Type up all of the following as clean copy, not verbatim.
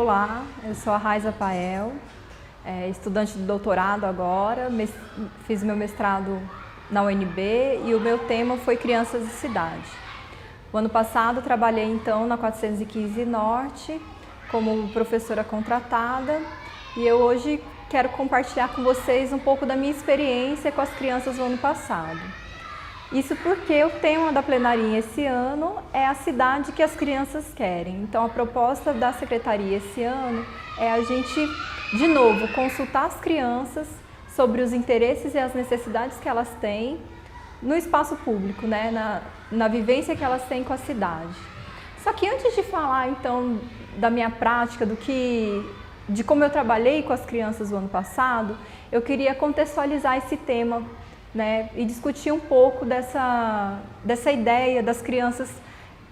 Olá, eu sou a Raiza Pael, estudante de doutorado agora, fiz meu mestrado na UNB e o meu tema foi Crianças e Cidade. O ano passado trabalhei então na 415 Norte como professora contratada e eu hoje quero compartilhar com vocês um pouco da minha experiência com as crianças no ano passado. Isso porque o tema da plenaria esse ano é a cidade que as crianças querem. Então a proposta da secretaria esse ano é a gente, de novo, consultar as crianças sobre os interesses e as necessidades que elas têm no espaço público, né? na vivência que elas têm com a cidade. Só que antes de falar então da minha prática, de como eu trabalhei com as crianças no ano passado, eu queria contextualizar esse tema, né, e discutir um pouco dessa ideia das crianças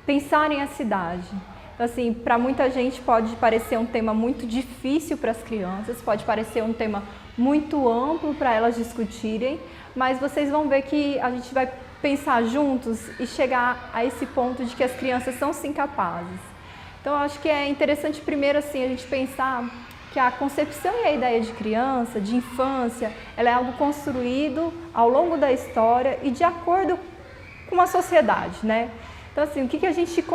pensarem a cidade. Então, assim, para muita gente pode parecer um tema muito difícil para as crianças, pode parecer um tema muito amplo para elas discutirem, mas vocês vão ver que a gente vai pensar juntos e chegar a esse ponto de que as crianças são sim capazes. Então, eu acho que é interessante primeiro assim a gente pensar que a concepção e a ideia de criança, de infância, ela é algo construído ao longo da história e de acordo com a sociedade, né? Então, assim, o que a gente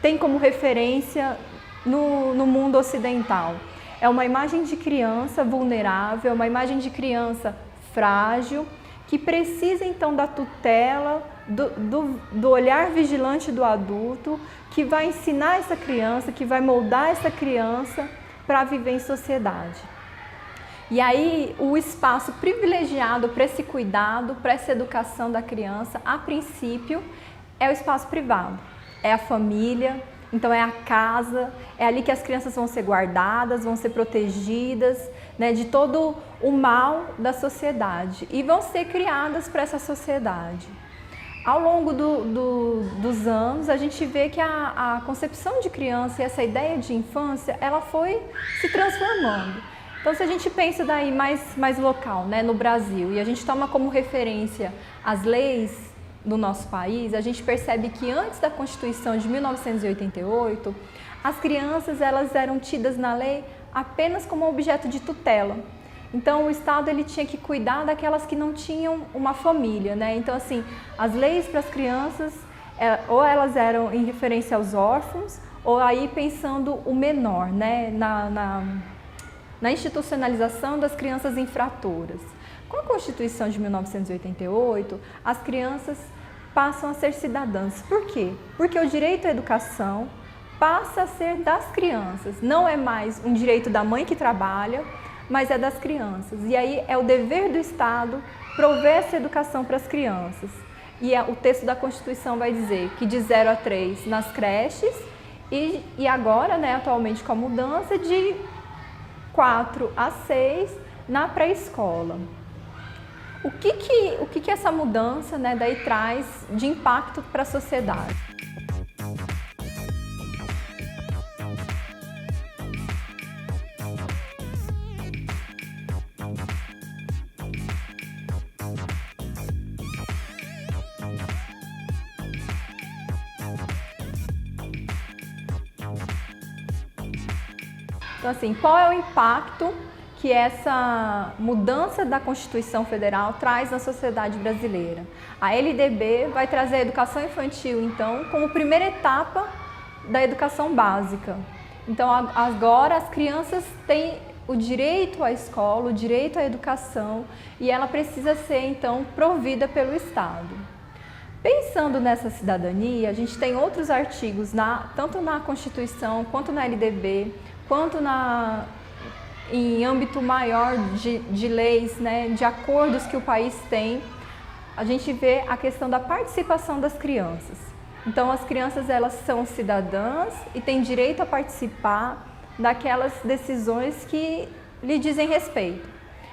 tem como referência no mundo ocidental? É uma imagem de criança vulnerável, uma imagem de criança frágil, que precisa então da tutela, do olhar vigilante do adulto, que vai ensinar essa criança, que vai moldar essa criança para viver em sociedade. E aí o espaço privilegiado para esse cuidado, para essa educação da criança, a princípio, é o espaço privado, é a família, então é a casa, é ali que as crianças vão ser guardadas, vão ser protegidas, né, de todo o mal da sociedade e vão ser criadas para essa sociedade. Ao longo dos anos, a gente vê que a concepção de criança e essa ideia de infância, ela foi se transformando. Então, se a gente pensa daí mais local, né, no Brasil, e a gente toma como referência as leis do nosso país, a gente percebe que antes da Constituição de 1988, as crianças elas eram tidas na lei apenas como objeto de tutela. Então, o Estado ele tinha que cuidar daquelas que não tinham uma família, né? Então, assim, as leis para as crianças, ou elas eram em referência aos órfãos, ou aí pensando o menor, né? Na institucionalização das crianças infratoras. Com a Constituição de 1988, as crianças passam a ser cidadãs. Por quê? Porque o direito à educação passa a ser das crianças. Não é mais um direito da mãe que trabalha, mas é das crianças. E aí é o dever do Estado prover essa educação para as crianças. E o texto da Constituição vai dizer que de 0 a 3 nas creches e agora, né, atualmente com a mudança, de 4 a 6 na pré-escola. O que essa mudança, né, daí traz de impacto para a sociedade? Então, assim, qual é o impacto que essa mudança da Constituição Federal traz na sociedade brasileira? A LDB vai trazer a educação infantil, então, como primeira etapa da educação básica. Então, agora as crianças têm o direito à escola, o direito à educação, e ela precisa ser, então, provida pelo Estado. Pensando nessa cidadania, a gente tem outros artigos, tanto na Constituição, quanto na LDB, quanto em âmbito maior de leis, né, de acordos que o país tem, a gente vê a questão da participação das crianças. Então, as crianças elas são cidadãs e têm direito a participar daquelas decisões que lhe dizem respeito.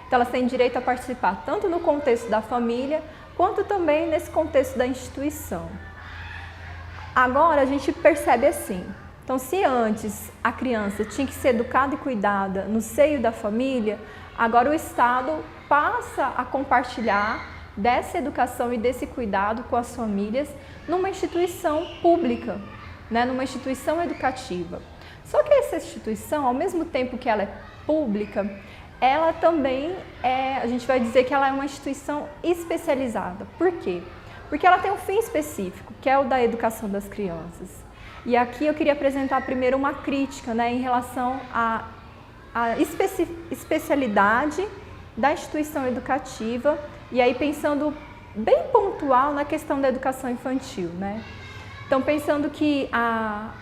Então, elas têm direito a participar tanto no contexto da família, quanto também nesse contexto da instituição. Agora, a gente percebe assim. Então, se antes a criança tinha que ser educada e cuidada no seio da família, agora o Estado passa a compartilhar dessa educação e desse cuidado com as famílias numa instituição pública, né, numa instituição educativa. Só que essa instituição, ao mesmo tempo que ela é pública, ela também a gente vai dizer que ela é uma instituição especializada. Por quê? Porque ela tem um fim específico, que é o da educação das crianças. E aqui eu queria apresentar primeiro uma crítica, né, em relação à especialidade da instituição educativa, e aí pensando bem pontual na questão da educação infantil, né? Então, pensando que a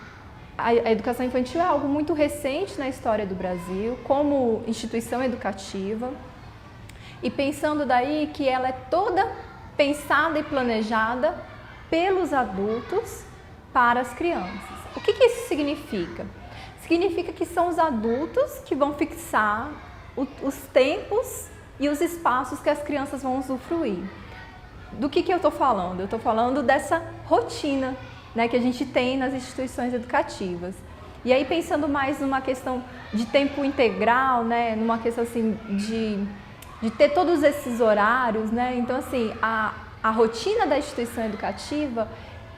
educação infantil é algo muito recente na história do Brasil, como instituição educativa, e pensando daí que ela é toda pensada e planejada pelos adultos para as crianças. O que isso significa? Significa que são os adultos que vão fixar os tempos e os espaços que as crianças vão usufruir. Do que eu estou falando? Eu estou falando dessa rotina, né, que a gente tem nas instituições educativas. E aí pensando mais numa questão de tempo integral, né, numa questão assim de ter todos esses horários, né? Então assim, a rotina da instituição educativa,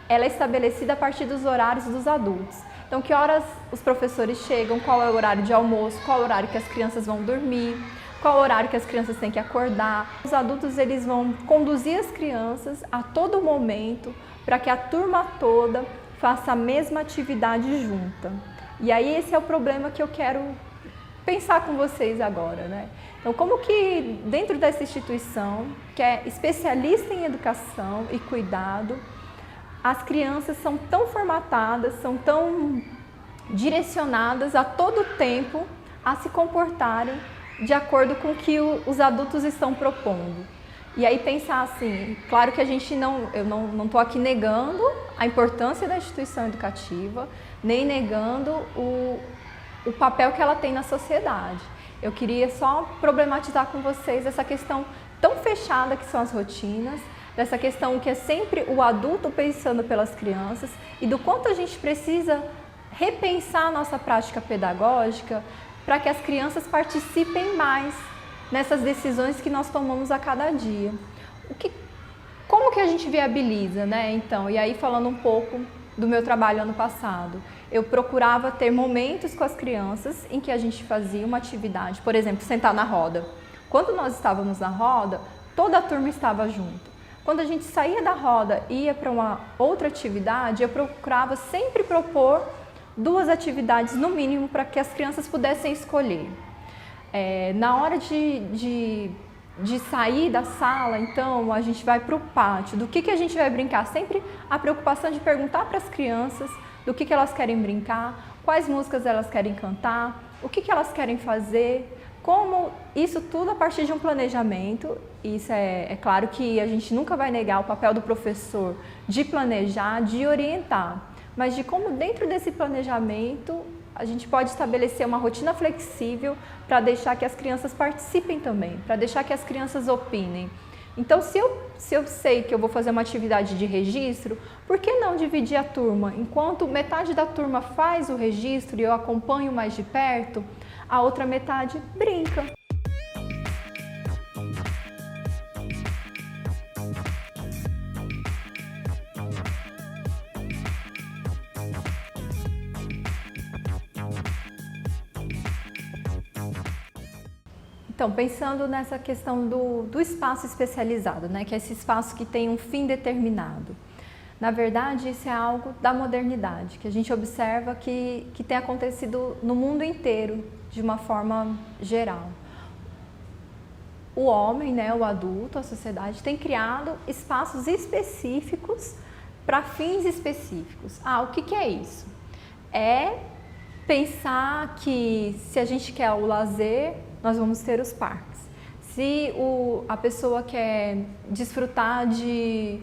ela é estabelecida a partir dos horários dos adultos. Então, que horas os professores chegam, qual é o horário de almoço, qual é o horário que as crianças vão dormir, qual é o horário que as crianças têm que acordar. Os adultos, eles vão conduzir as crianças a todo momento para que a turma toda faça a mesma atividade junta. E aí esse é o problema que eu quero pensar com vocês agora, né? Então, como que dentro dessa instituição, que é especialista em educação e cuidado, as crianças são tão formatadas, são tão direcionadas a todo tempo a se comportarem de acordo com o que os adultos estão propondo. E aí pensar assim, claro que eu não estou aqui negando a importância da instituição educativa, nem negando o papel que ela tem na sociedade. Eu queria só problematizar com vocês essa questão tão fechada que são as rotinas, dessa questão que é sempre o adulto pensando pelas crianças e do quanto a gente precisa repensar a nossa prática pedagógica para que as crianças participem mais nessas decisões que nós tomamos a cada dia. Como que a gente viabiliza, né? Então, e aí falando um pouco do meu trabalho ano passado, eu procurava ter momentos com as crianças em que a gente fazia uma atividade, por exemplo, sentar na roda. Quando nós estávamos na roda, toda a turma estava junto. Quando a gente saía da roda e ia para uma outra atividade, eu procurava sempre propor 2 atividades no mínimo para que as crianças pudessem escolher. Na hora de sair da sala, então, a gente vai para o pátio. Do que a gente vai brincar? Sempre a preocupação de perguntar para as crianças do que elas querem brincar, quais músicas elas querem cantar, o que elas querem fazer, como isso tudo a partir de um planejamento. Isso é claro que a gente nunca vai negar o papel do professor de planejar, de orientar, mas de como dentro desse planejamento a gente pode estabelecer uma rotina flexível para deixar que as crianças participem também, para deixar que as crianças opinem. Então, se eu sei que eu vou fazer uma atividade de registro, por que não dividir a turma? Enquanto metade da turma faz o registro e eu acompanho mais de perto, a outra metade brinca. Então, pensando nessa questão do espaço especializado, né, que é esse espaço que tem um fim determinado. Na verdade, isso é algo da modernidade, que a gente observa que tem acontecido no mundo inteiro, de uma forma geral. O homem, né, o adulto, a sociedade, tem criado espaços específicos para fins específicos. O que é isso? É pensar que se a gente quer o lazer, nós vamos ter os parques. Se a pessoa quer desfrutar de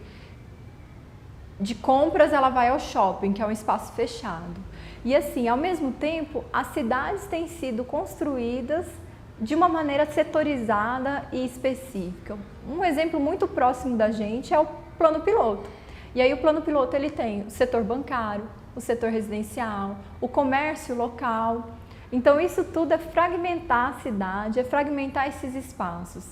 compras, ela vai ao shopping, que é um espaço fechado. E assim, ao mesmo tempo, as cidades têm sido construídas de uma maneira setorizada e específica. Um exemplo muito próximo da gente é o plano piloto. E aí o plano piloto ele tem o setor bancário, o setor residencial, o comércio local. Então isso tudo é fragmentar a cidade, é fragmentar esses espaços.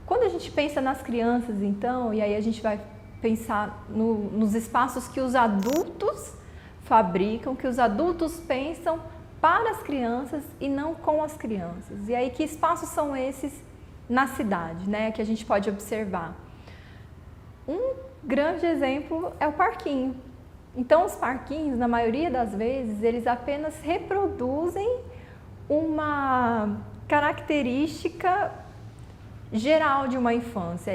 Quando a gente pensa nas crianças, então, e aí a gente vai pensar nos espaços que os adultos fabricam, que os adultos pensam para as crianças e não com as crianças. E aí, que espaços são esses na cidade, né, que a gente pode observar? Um grande exemplo é o parquinho. Então, os parquinhos, na maioria das vezes, eles apenas reproduzem uma característica geral de uma infância.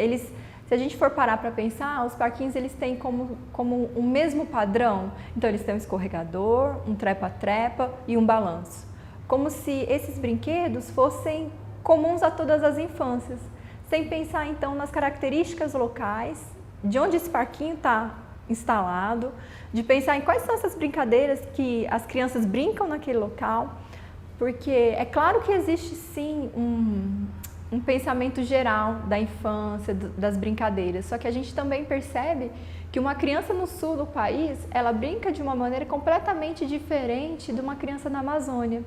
Se a gente for parar para pensar, os parquinhos eles têm como um mesmo padrão. Então, eles têm um escorregador, um trepa-trepa e um balanço. Como se esses brinquedos fossem comuns a todas as infâncias, sem pensar então nas características locais, de onde esse parquinho está instalado, de pensar em quais são essas brincadeiras que as crianças brincam naquele local, porque é claro que existe sim um pensamento geral da infância, das brincadeiras, só que a gente também percebe que uma criança no sul do país, ela brinca de uma maneira completamente diferente de uma criança na Amazônia.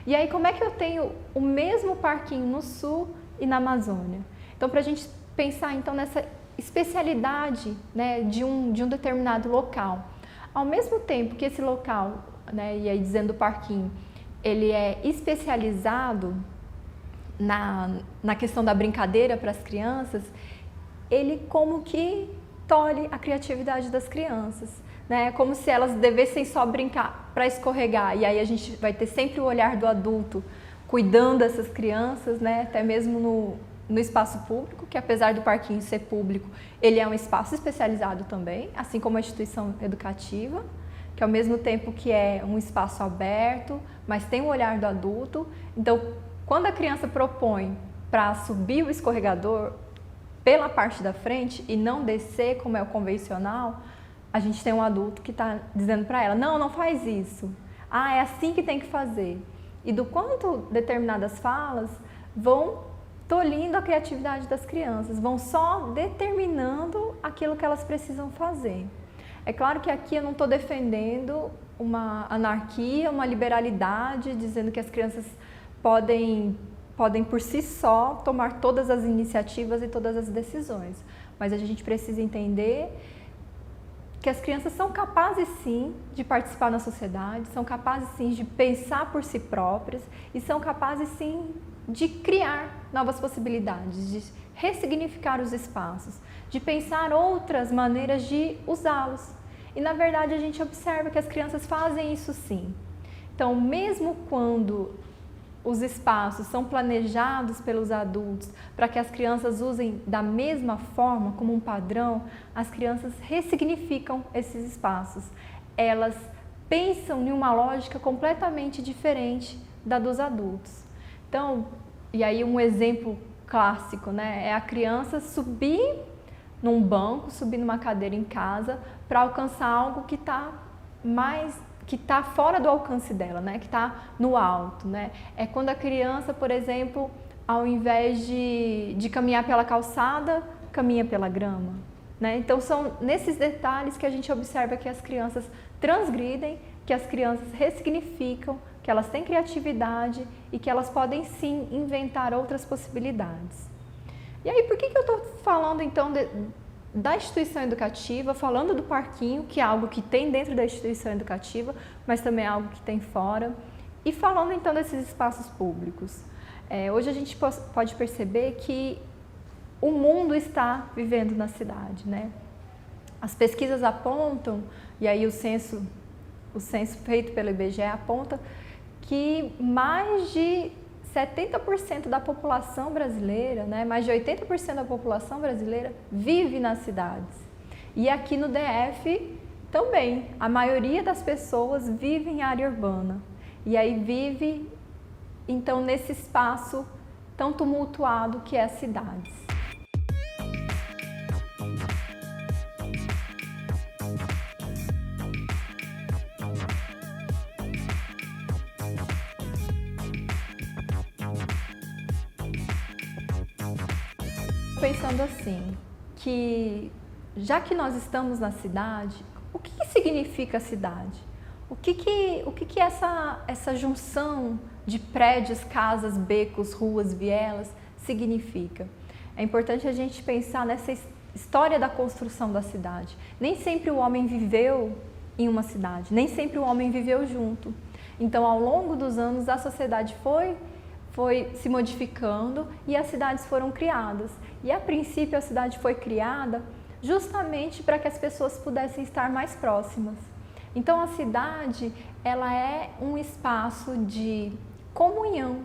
E aí, como é que eu tenho o mesmo parquinho no sul e na Amazônia? Então, para a gente pensar então nessa especialidade, né, de um determinado local. Ao mesmo tempo que esse local, né, e aí dizendo o parquinho, ele é especializado na questão da brincadeira para as crianças, ele como que tolhe a criatividade das crianças, né? Como se elas devessem só brincar para escorregar, e aí a gente vai ter sempre o olhar do adulto cuidando dessas crianças, né? Até mesmo no espaço público, que apesar do parquinho ser público, ele é um espaço especializado também, assim como a instituição educativa, que ao mesmo tempo que é um espaço aberto, mas tem o olhar do adulto. Então, quando a criança propõe para subir o escorregador pela parte da frente e não descer como é o convencional, a gente tem um adulto que está dizendo para ela, não, não faz isso. Ah, é assim que tem que fazer. E do quanto determinadas falas vão tolhindo a criatividade das crianças, vão só determinando aquilo que elas precisam fazer. É claro que aqui eu não estou defendendo uma anarquia, uma liberalidade, dizendo que as crianças podem por si só tomar todas as iniciativas e todas as decisões, mas a gente precisa entender que as crianças são capazes sim de participar na sociedade, são capazes sim de pensar por si próprias e são capazes sim de criar novas possibilidades, de ressignificar os espaços, de pensar outras maneiras de usá-los. E na verdade a gente observa que as crianças fazem isso sim. Então, mesmo quando os espaços são planejados pelos adultos para que as crianças usem da mesma forma, como um padrão, as crianças ressignificam esses espaços. Elas pensam em uma lógica completamente diferente da dos adultos. Então, e aí um exemplo clássico, né, é a criança subir num banco, subir numa cadeira em casa para alcançar algo que está fora do alcance dela, né? Que está no alto, né? É quando a criança, por exemplo, ao invés de caminhar pela calçada, caminha pela grama, né? Então são nesses detalhes que a gente observa que as crianças transgridem, que as crianças ressignificam, que elas têm criatividade e que elas podem sim inventar outras possibilidades. E aí, por que eu estou falando então da instituição educativa, falando do parquinho, que é algo que tem dentro da instituição educativa, mas também é algo que tem fora, e falando então desses espaços públicos. Hoje a gente pode perceber que o mundo está vivendo na cidade, né? As pesquisas apontam, e aí o censo feito pelo IBGE aponta que mais de 70% da população brasileira, né, mais de 80% da população brasileira vive nas cidades. E aqui no DF também, a maioria das pessoas vive em área urbana. E aí vive, então, nesse espaço tão tumultuado que é as cidades. Pensando assim, que já que nós estamos na cidade, o que significa a cidade? O que essa junção de prédios, casas, becos, ruas, vielas significa? É importante a gente pensar nessa história da construção da cidade. Nem sempre o homem viveu em uma cidade, nem sempre o homem viveu junto. Então, ao longo dos anos, a sociedade foi se modificando e as cidades foram criadas. E, a princípio, a cidade foi criada justamente para que as pessoas pudessem estar mais próximas. Então, a cidade, ela é um espaço de comunhão,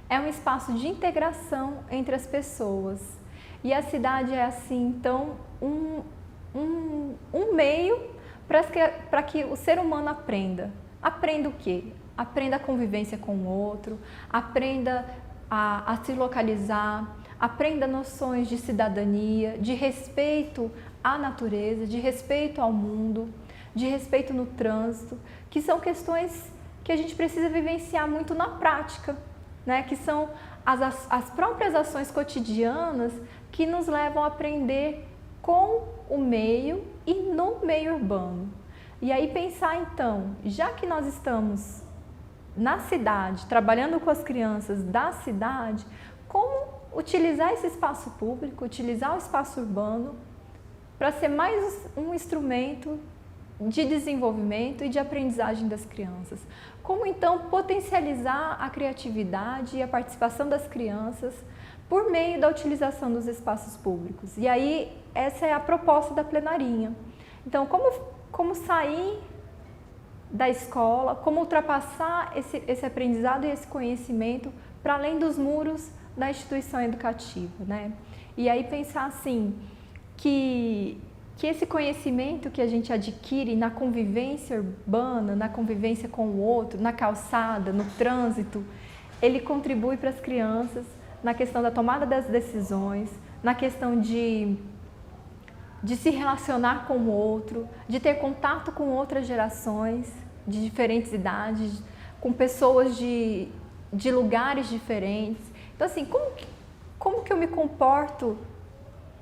é um espaço de integração entre as pessoas. E a cidade é, assim, então, um meio para que o ser humano aprenda. Aprenda o quê? Aprenda a convivência com o outro, aprenda a se localizar, aprenda noções de cidadania, de respeito à natureza, de respeito ao mundo, de respeito no trânsito, que são questões que a gente precisa vivenciar muito na prática, né? Que são as próprias ações cotidianas que nos levam a aprender com o meio e no meio urbano. E aí pensar então, já que nós estamos na cidade, trabalhando com as crianças da cidade, como utilizar esse espaço público, utilizar o espaço urbano para ser mais um instrumento de desenvolvimento e de aprendizagem das crianças. Como então potencializar a criatividade e a participação das crianças por meio da utilização dos espaços públicos. E aí essa é a proposta da plenarinha. Então, como sair da escola, como ultrapassar esse aprendizado e esse conhecimento para além dos muros da instituição educativa, né? E aí pensar assim, que esse conhecimento que a gente adquire na convivência urbana, na convivência com o outro, na calçada, no trânsito, ele contribui para as crianças na questão da tomada das decisões, na questão de se relacionar com o outro, de ter contato com outras gerações de diferentes idades, com pessoas de lugares diferentes. Então, assim, como que eu me comporto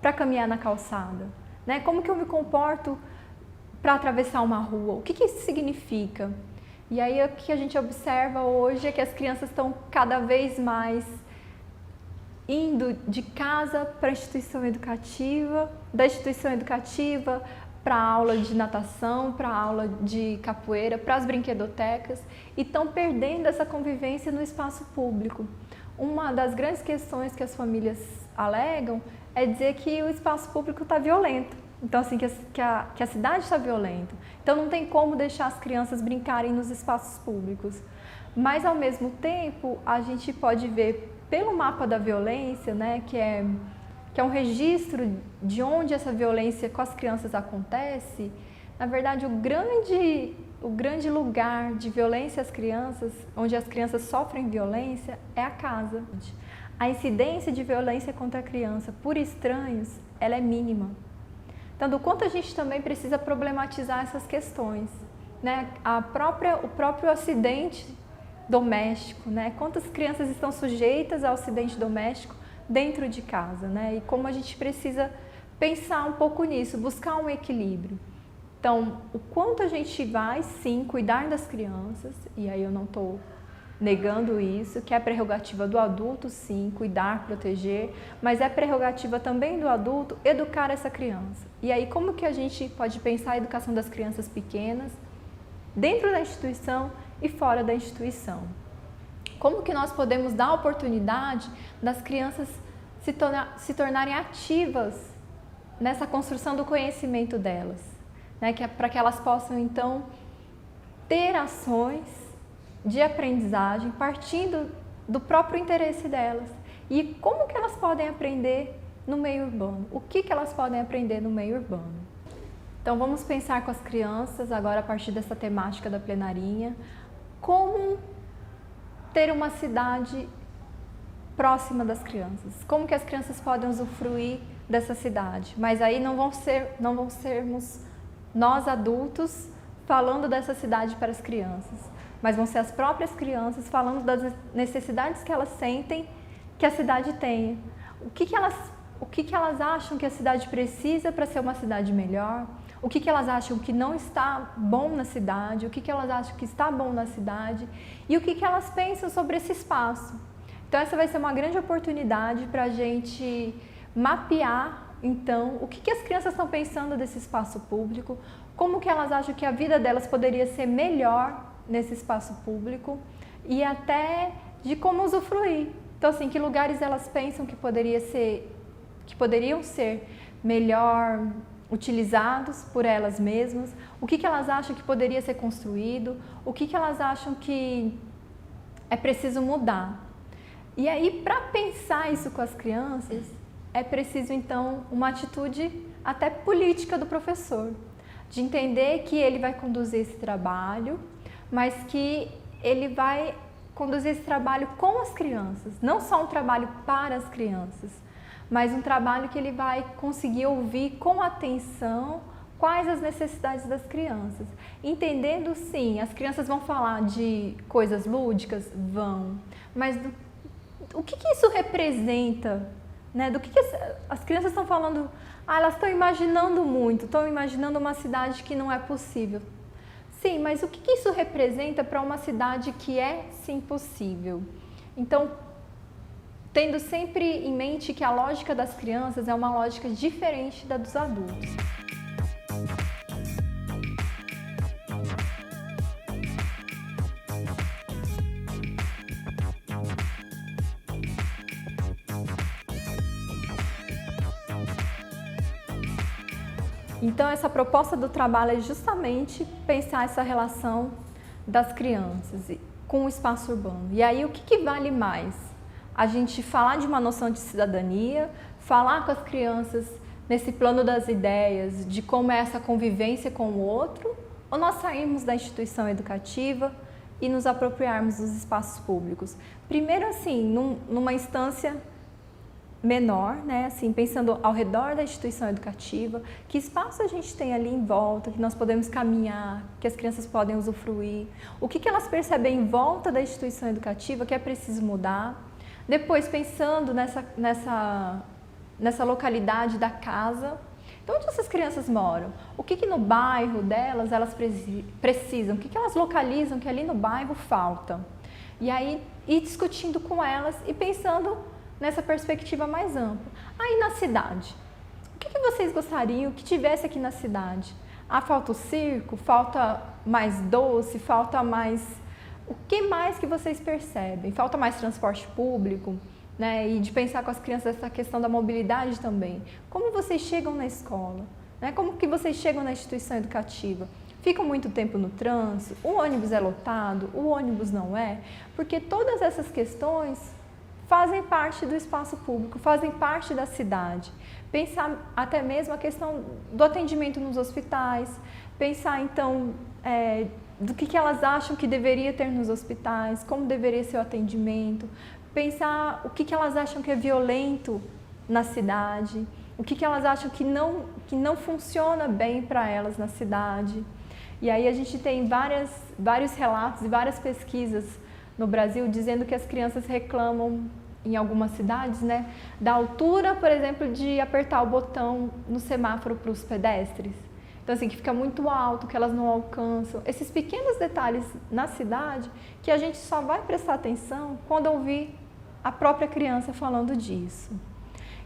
para caminhar na calçada? Né? Como que eu me comporto para atravessar uma rua? O que isso significa? E aí o que a gente observa hoje é que as crianças estão cada vez mais indo de casa para a instituição educativa, da instituição educativa para a aula de natação, para a aula de capoeira, para as brinquedotecas, e estão perdendo essa convivência no espaço público. Uma das grandes questões que as famílias alegam é dizer que o espaço público está violento. Então, assim, que a cidade está violenta. Então, não tem como deixar as crianças brincarem nos espaços públicos. Mas, ao mesmo tempo, a gente pode ver pelo mapa da violência, né, que é um registro de onde essa violência com as crianças acontece. Na verdade, o grande lugar de violência às crianças, onde as crianças sofrem violência, é a casa. A incidência de violência contra a criança por estranhos, ela é mínima. Então, do quanto a gente também precisa problematizar essas questões, né? O próprio acidente doméstico, né? Quantas crianças estão sujeitas ao acidente doméstico dentro de casa, né? E como a gente precisa pensar um pouco nisso, buscar um equilíbrio. Então, o quanto a gente vai, sim, cuidar das crianças, e aí eu não estou negando isso, que é prerrogativa do adulto, sim, cuidar, proteger, mas é prerrogativa também do adulto educar essa criança. E aí, como que a gente pode pensar a educação das crianças pequenas dentro da instituição e fora da instituição? Como que nós podemos dar a oportunidade das crianças se tornarem ativas nessa construção do conhecimento delas, né? Para que elas possam, então, ter ações de aprendizagem partindo do próprio interesse delas. E como que elas podem aprender no meio urbano? O que elas podem aprender no meio urbano? Então, vamos pensar com as crianças, agora a partir dessa temática da plenarinha, como ter uma cidade próxima das crianças. Como que as crianças podem usufruir dessa cidade? Mas aí não vão sermos nós adultos falando dessa cidade para as crianças, mas vão ser as próprias crianças falando das necessidades que elas sentem que a cidade tenha. O que elas acham que a cidade precisa para ser uma cidade melhor? O que elas acham que não está bom na cidade? O que elas acham que está bom na cidade? E o que elas pensam sobre esse espaço? Então, essa vai ser uma grande oportunidade para a gente mapear, então, o que as crianças estão pensando desse espaço público, como que elas acham que a vida delas poderia ser melhor nesse espaço público e até de como usufruir. Então, assim, que lugares elas pensam que poderiam ser melhor utilizados por elas mesmas, o que elas acham que poderia ser construído, o que elas acham que é preciso mudar. E aí, para pensar isso com as crianças, é preciso, então, uma atitude até política do professor, de entender que ele vai conduzir esse trabalho, mas que ele vai conduzir esse trabalho com as crianças, não só um trabalho para as crianças, mas um trabalho que ele vai conseguir ouvir com atenção quais as necessidades das crianças. Entendendo, sim, as crianças vão falar de coisas lúdicas? Vão, mas o que isso representa? Né? Do que as crianças estão falando? Elas estão imaginando muito, estão imaginando uma cidade que não é possível. Sim, mas o que isso representa para uma cidade que é, sim, possível? Então, tendo sempre em mente que a lógica das crianças é uma lógica diferente da dos adultos. Então, essa proposta do trabalho é justamente pensar essa relação das crianças com o espaço urbano. E aí, o que vale mais? A gente falar de uma noção de cidadania, falar com as crianças nesse plano das ideias, de como é essa convivência com o outro, ou nós sairmos da instituição educativa e nos apropriarmos dos espaços públicos? Primeiro, assim, numa instância menor, né? Assim, pensando ao redor da instituição educativa, que espaço a gente tem ali em volta, que nós podemos caminhar, que as crianças podem usufruir, o que elas percebem em volta da instituição educativa que é preciso mudar. Depois, pensando nessa localidade da casa, então onde essas crianças moram? O que no bairro delas elas precisam? O que elas localizam que ali no bairro falta? E aí, ir discutindo com elas e pensando nessa perspectiva mais ampla. Aí na cidade, o que vocês gostariam que tivesse aqui na cidade? Falta o circo? Falta mais doce? Falta mais... O que mais que vocês percebem? Falta mais transporte público, né? E de pensar com as crianças essa questão da mobilidade também. Como vocês chegam na escola? Né? Como que vocês chegam na instituição educativa? Ficam muito tempo no trânsito? O ônibus é lotado? O ônibus não é? Porque todas essas questões fazem parte do espaço público, fazem parte da cidade. Pensar até mesmo a questão do atendimento nos hospitais, pensar então do que elas acham que deveria ter nos hospitais, como deveria ser o atendimento, pensar o que elas acham que é violento na cidade, o que elas acham que não funciona bem para elas na cidade. E aí a gente tem vários relatos e várias pesquisas no Brasil dizendo que as crianças reclamam em algumas cidades, né, da altura, por exemplo, de apertar o botão no semáforo para os pedestres. Então, assim, que fica muito alto, que elas não alcançam. Esses pequenos detalhes na cidade que a gente só vai prestar atenção quando ouvir a própria criança falando disso.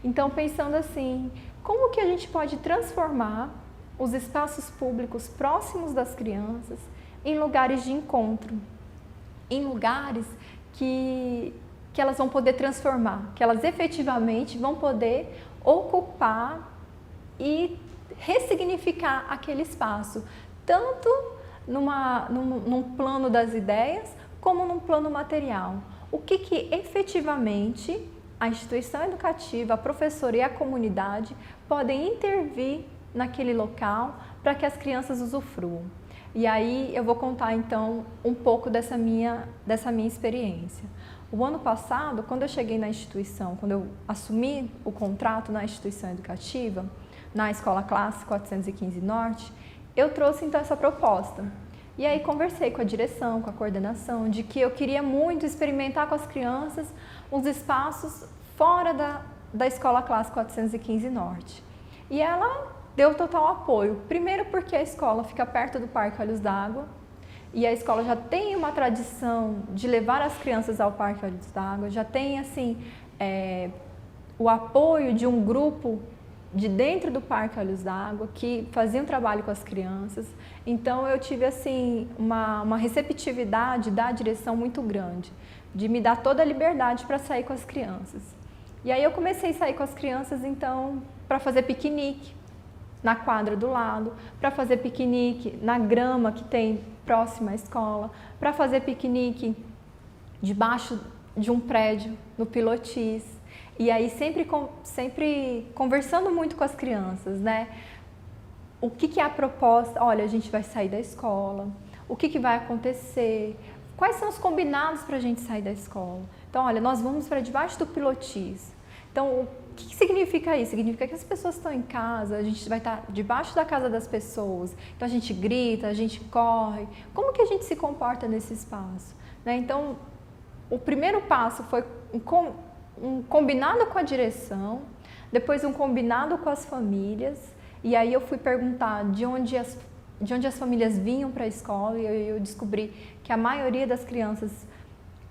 Então, pensando assim, como que a gente pode transformar os espaços públicos próximos das crianças em lugares de encontro, em lugares que elas vão poder transformar, que elas efetivamente vão poder ocupar e ressignificar aquele espaço, tanto num plano das ideias, como num plano material. O que efetivamente a instituição educativa, a professora e a comunidade podem intervir naquele local para que as crianças usufruam. E aí eu vou contar então um pouco dessa minha experiência. O ano passado, quando eu cheguei na instituição, quando eu assumi o contrato na instituição educativa, na Escola Classe 415 Norte, eu trouxe então essa proposta. E aí conversei com a direção, com a coordenação, de que eu queria muito experimentar com as crianças uns espaços fora da Escola Classe 415 Norte. E ela deu total apoio. Primeiro porque a escola fica perto do Parque Olhos d'Água e a escola já tem uma tradição de levar as crianças ao Parque Olhos d'Água, já tem assim o apoio de um grupo de dentro do Parque Olhos d'Água que faziam trabalho com as crianças. Então eu tive assim uma receptividade da direção muito grande, de me dar toda a liberdade para sair com as crianças. E aí eu comecei a sair com as crianças então para fazer piquenique na quadra do lado, para fazer piquenique na grama que tem próxima à escola, para fazer piquenique debaixo de um prédio no Pilotis. E aí sempre conversando muito com as crianças, né? O que é a proposta? Olha, a gente vai sair da escola, o que vai acontecer? Quais são os combinados para a gente sair da escola? Então, olha, nós vamos para debaixo do Pilotis. Então, o que significa isso? Significa que as pessoas estão em casa, a gente vai estar debaixo da casa das pessoas, então a gente grita, a gente corre. Como que a gente se comporta nesse espaço? Né? Então, o primeiro passo foi um combinado com a direção, depois um combinado com as famílias, e aí eu fui perguntar de onde as famílias vinham para a escola e eu descobri que a maioria das crianças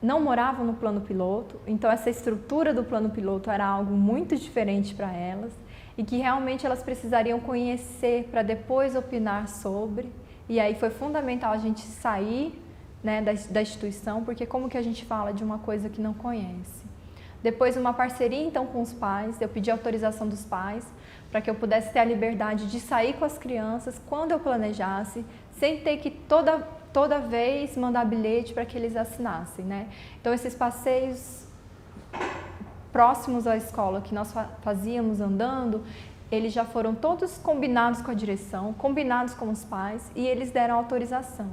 não moravam no plano piloto, então essa estrutura do plano piloto era algo muito diferente para elas e que realmente elas precisariam conhecer para depois opinar sobre, e aí foi fundamental a gente sair, né, da instituição, porque como que a gente fala de uma coisa que não conhece? Depois uma parceria então com os pais, eu pedi autorização dos pais para que eu pudesse ter a liberdade de sair com as crianças quando eu planejasse, sem ter que toda vez mandar bilhete para que eles assinassem, né? Então esses passeios próximos à escola que nós fazíamos andando, eles já foram todos combinados com a direção, combinados com os pais e eles deram autorização.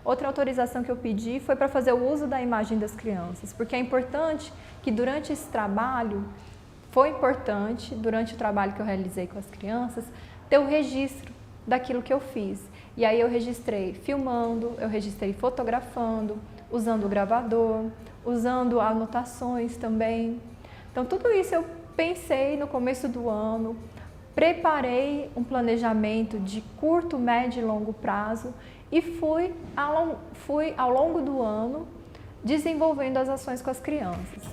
Outra autorização que eu pedi foi para fazer o uso da imagem das crianças, porque é importante que durante esse trabalho, foi importante, durante o trabalho que eu realizei com as crianças, ter o registro daquilo que eu fiz. E aí eu registrei filmando, eu registrei fotografando, usando o gravador, usando anotações também. Então tudo isso eu pensei no começo do ano, preparei um planejamento de curto, médio e longo prazo e fui ao longo do ano desenvolvendo as ações com as crianças.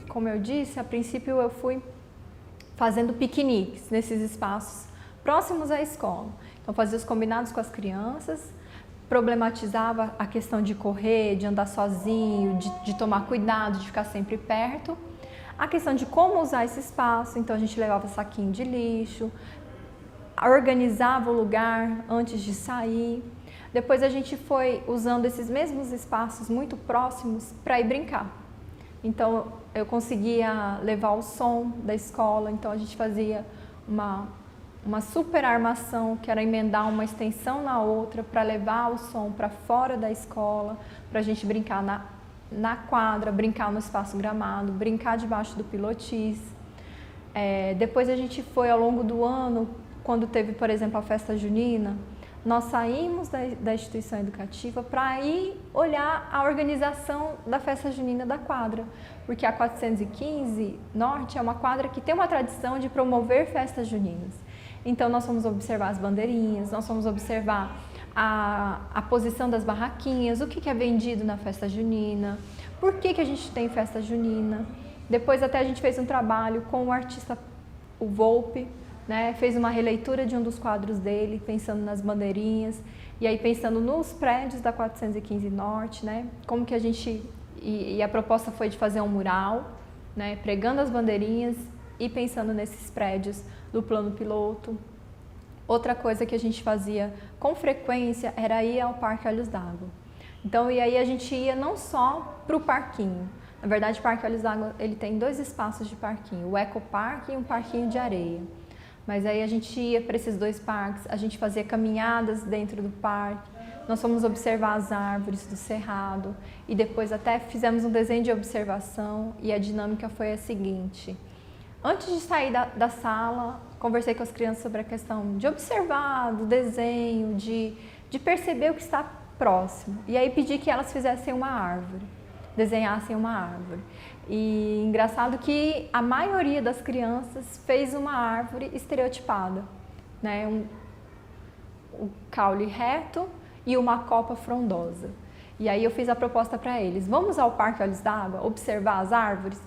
Como eu disse, a princípio eu fui fazendo piqueniques nesses espaços próximos à escola. Então fazia os combinados com as crianças, problematizava a questão de correr, de andar sozinho, de tomar cuidado, de ficar sempre perto. A questão de como usar esse espaço, então a gente levava saquinho de lixo, organizava o lugar antes de sair. Depois a gente foi usando esses mesmos espaços muito próximos para ir brincar. Então eu conseguia levar o som da escola, então a gente fazia uma super armação, que era emendar uma extensão na outra para levar o som para fora da escola, para a gente brincar na quadra, brincar no espaço gramado, brincar debaixo do Pilotis. Depois a gente foi ao longo do ano, quando teve, por exemplo, a festa junina, nós saímos da instituição educativa para ir olhar a organização da festa junina da quadra, porque a 415 Norte é uma quadra que tem uma tradição de promover festas juninas. Então nós fomos observar as bandeirinhas, nós fomos observar a posição das barraquinhas, o que é vendido na festa junina, por que a gente tem festa junina. Depois até a gente fez um trabalho com o artista, o Volpe, né? Fez uma releitura de um dos quadros dele, pensando nas bandeirinhas, e aí pensando nos prédios da 415 Norte, né? Como que a gente... E a proposta foi de fazer um mural, né? Pregando as bandeirinhas e pensando nesses prédios do plano piloto. Outra coisa que a gente fazia com frequência era ir ao Parque Olhos d'Água. Então, e aí a gente ia não só para o parquinho. Na verdade, o Parque Olhos d'Água, ele tem dois espaços de parquinho, o Ecoparque e um parquinho de areia. Mas aí a gente ia para esses dois parques, a gente fazia caminhadas dentro do parque, nós fomos observar as árvores do cerrado e depois até fizemos um desenho de observação e a dinâmica foi a seguinte. Antes de sair da sala, conversei com as crianças sobre a questão de observar, do desenho, de perceber o que está próximo. E aí pedi que elas fizessem uma árvore. desenhassem uma árvore. E engraçado que a maioria das crianças fez uma árvore estereotipada, né? Um caule reto e uma copa frondosa. E aí eu fiz a proposta para eles: vamos ao Parque Olhos d'Água observar as árvores?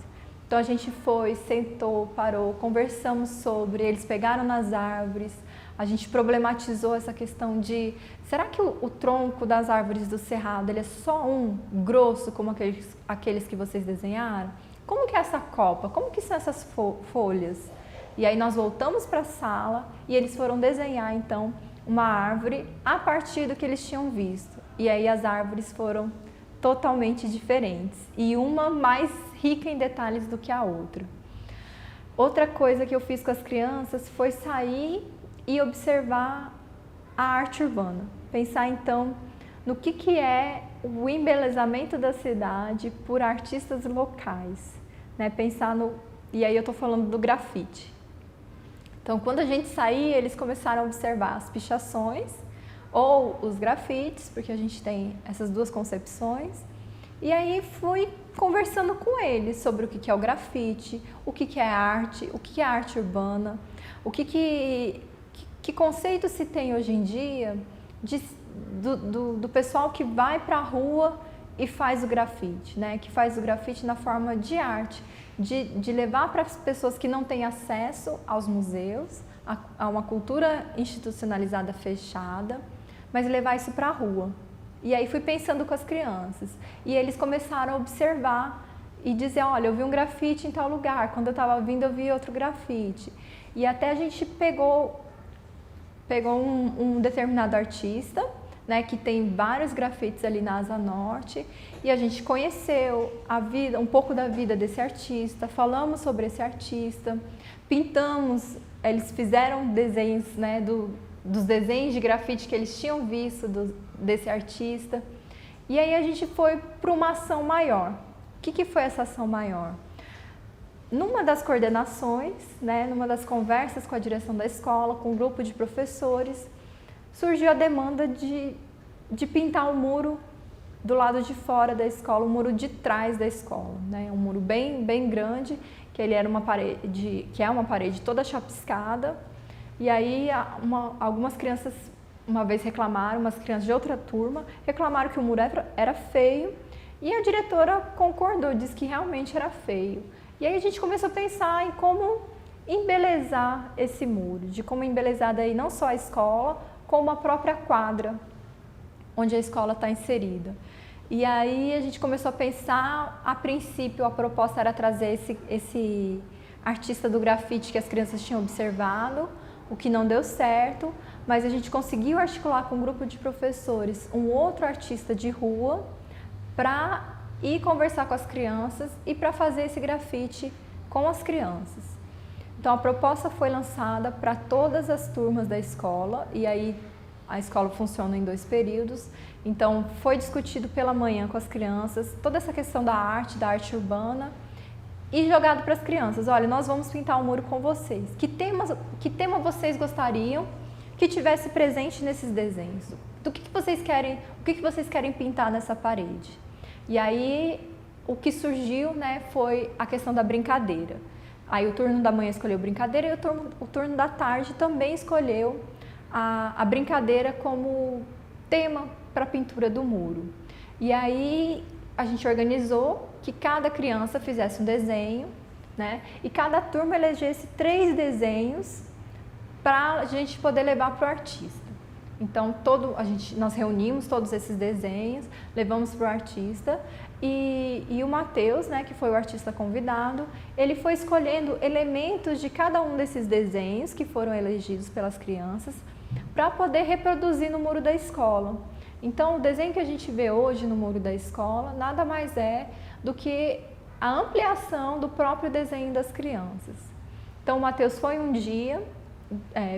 Então a gente foi, sentou, parou, conversamos sobre, eles pegaram nas árvores, a gente problematizou essa questão de: será que o tronco das árvores do cerrado ele é só um grosso como aqueles que vocês desenharam? Como que é essa copa? Como que são essas folhas? E aí nós voltamos para a sala e eles foram desenhar então uma árvore a partir do que eles tinham visto. E aí as árvores foram totalmente diferentes e uma mais rica em detalhes do que a outra. Outra coisa que eu fiz com as crianças foi sair e observar a arte urbana. Pensar então no que é o embelezamento da cidade por artistas locais, né? Pensar no... E aí eu estou falando do grafite. Então, quando a gente saía, eles começaram a observar as pichações ou os grafites, porque a gente tem essas duas concepções. E aí fui conversando com eles sobre o que é o grafite, o que é arte, o que é arte urbana, que conceito se tem hoje em dia do pessoal que vai para a rua e faz o grafite, né? Que faz o grafite na forma de arte, de levar para as pessoas que não têm acesso aos museus, a uma cultura institucionalizada fechada, mas levar isso para a rua. E aí fui pensando com as crianças e eles começaram a observar e dizer: olha, eu vi um grafite em tal lugar, quando eu estava vindo eu vi outro grafite. E até a gente pegou um determinado artista, né, que tem vários grafites ali na Asa Norte, e a gente conheceu a vida, um pouco da vida desse artista, falamos sobre esse artista, pintamos, eles fizeram desenhos, né, dos desenhos de grafite que eles tinham visto desse artista. E aí a gente foi para uma ação maior. O que foi essa ação maior? Numa das coordenações, né, numa das conversas com a direção da escola, com um grupo de professores, surgiu a demanda de pintar o muro do lado de fora da escola, o muro de trás da escola, né? Um muro bem grande, que ele era uma parede toda chapiscada. E aí algumas crianças uma vez reclamaram, umas crianças de outra turma, reclamaram que o muro era feio, e a diretora concordou, disse que realmente era feio. E aí a gente começou a pensar em como embelezar esse muro, de como embelezar daí não só a escola, como a própria quadra onde a escola está inserida. E aí a gente começou a pensar, a princípio a proposta era trazer esse artista do grafite que as crianças tinham observado, o que não deu certo, mas a gente conseguiu articular com um grupo de professores um outro artista de rua para ir conversar com as crianças e para fazer esse grafite com as crianças. Então a proposta foi lançada para todas as turmas da escola, e aí a escola funciona em 2 períodos, então foi discutido pela manhã com as crianças toda essa questão da arte urbana, e jogado para as crianças: olha, nós vamos pintar o muro com vocês. Que tema vocês gostariam que tivesse presente nesses desenhos? O que vocês querem pintar nessa parede? E aí o que surgiu, né, foi a questão da brincadeira. Aí o turno da manhã escolheu brincadeira e o turno da tarde também escolheu a brincadeira como tema para a pintura do muro. E aí a gente organizou que cada criança fizesse um desenho, né? E cada turma elegesse 3 desenhos para a gente poder levar para o artista. Então nós reunimos todos esses desenhos, levamos para o artista, e o Matheus, né, que foi o artista convidado, ele foi escolhendo elementos de cada um desses desenhos que foram elegidos pelas crianças para poder reproduzir no muro da escola. Então o desenho que a gente vê hoje no muro da escola nada mais é do que a ampliação do próprio desenho das crianças. Então o Matheus foi um dia,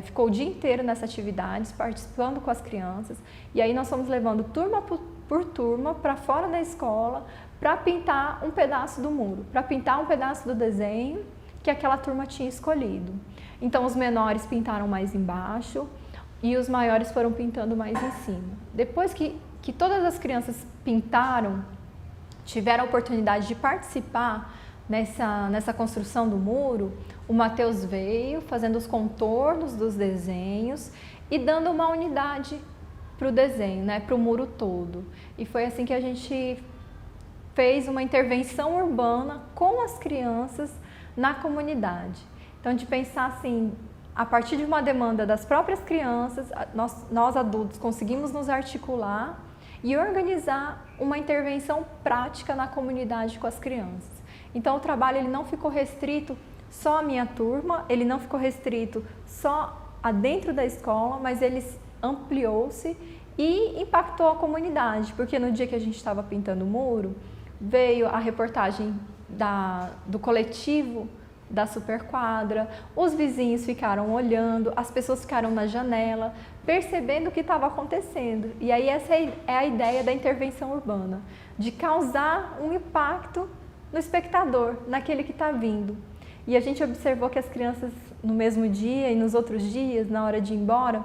ficou o dia inteiro nessa atividade, participando com as crianças, e aí nós fomos levando turma por turma para fora da escola para pintar um pedaço do muro, para pintar um pedaço do desenho que aquela turma tinha escolhido. Então os menores pintaram mais embaixo e os maiores foram pintando mais em cima. Depois que todas as crianças pintaram, tiveram a oportunidade de participar nessa construção do muro, o Matheus veio fazendo os contornos dos desenhos e dando uma unidade para o desenho, né, para o muro todo. E foi assim que a gente fez uma intervenção urbana com as crianças na comunidade. Então, de pensar assim, a partir de uma demanda das próprias crianças, nós adultos conseguimos nos articular e organizar uma intervenção prática na comunidade com as crianças. Então, o trabalho ele não ficou restrito só à minha turma, ele não ficou restrito só a dentro da escola, mas ele ampliou-se e impactou a comunidade, porque no dia que a gente estava pintando o muro, veio a reportagem do coletivo da Superquadra, os vizinhos ficaram olhando, as pessoas ficaram na janela, percebendo o que estava acontecendo. E aí essa é a ideia da intervenção urbana, de causar um impacto no espectador, naquele que está vindo. E a gente observou que as crianças, no mesmo dia e nos outros dias, na hora de ir embora,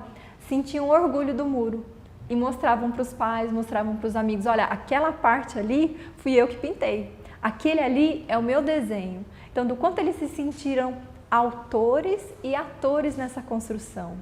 sentiam orgulho do muro e mostravam para os pais, mostravam para os amigos, olha, aquela parte ali fui eu que pintei, aquele ali é o meu desenho. Então, do quanto eles se sentiram autores e atores nessa construção.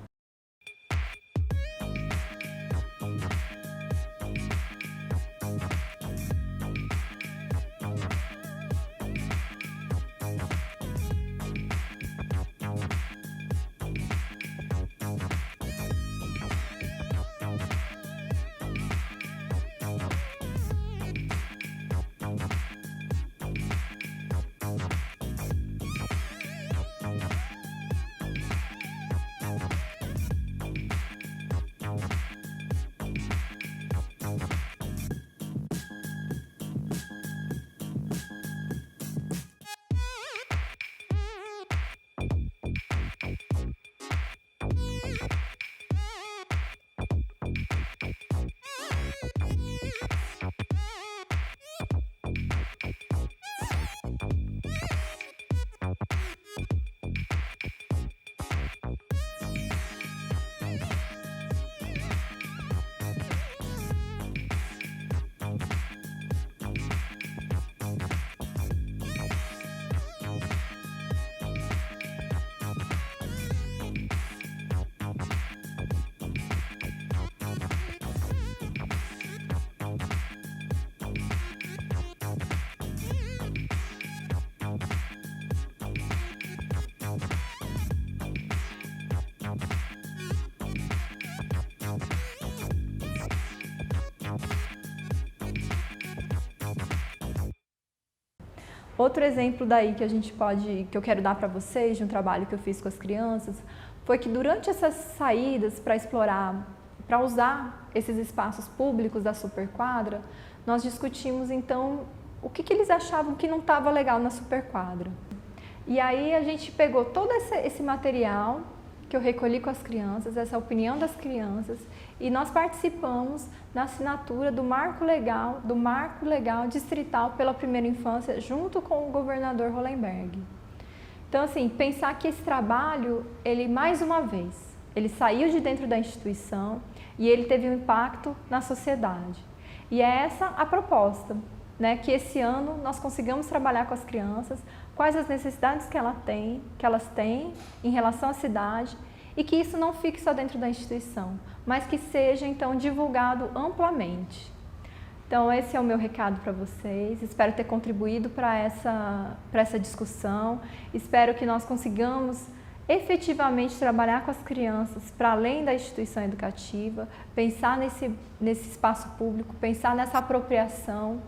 Outro exemplo daí que eu quero dar para vocês, de um trabalho que eu fiz com as crianças, foi que durante essas saídas para explorar, para usar esses espaços públicos da Superquadra, nós discutimos então o que eles achavam que não estava legal na Superquadra. E aí a gente pegou todo esse material que eu recolhi com as crianças, essa opinião das crianças, e nós participamos na assinatura do Marco Legal Distrital pela Primeira Infância, junto com o governador Hollenberg. Então, assim, pensar que esse trabalho, ele mais uma vez, ele saiu de dentro da instituição e ele teve um impacto na sociedade. E é essa a proposta, né? Que esse ano nós consigamos trabalhar com as crianças, quais as necessidades que elas têm em relação à cidade, e que isso não fique só dentro da instituição, mas que seja então divulgado amplamente. Então esse é o meu recado para vocês, espero ter contribuído para essa discussão, espero que nós consigamos efetivamente trabalhar com as crianças para além da instituição educativa, pensar nesse espaço público, pensar nessa apropriação,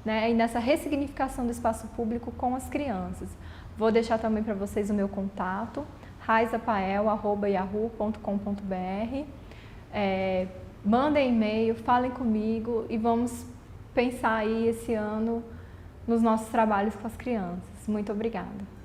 né, e nessa ressignificação do espaço público com as crianças. Vou deixar também para vocês o meu contato, raizapael@yahoo.com.br. Mandem e-mail, falem comigo e vamos pensar aí esse ano nos nossos trabalhos com as crianças. Muito obrigada.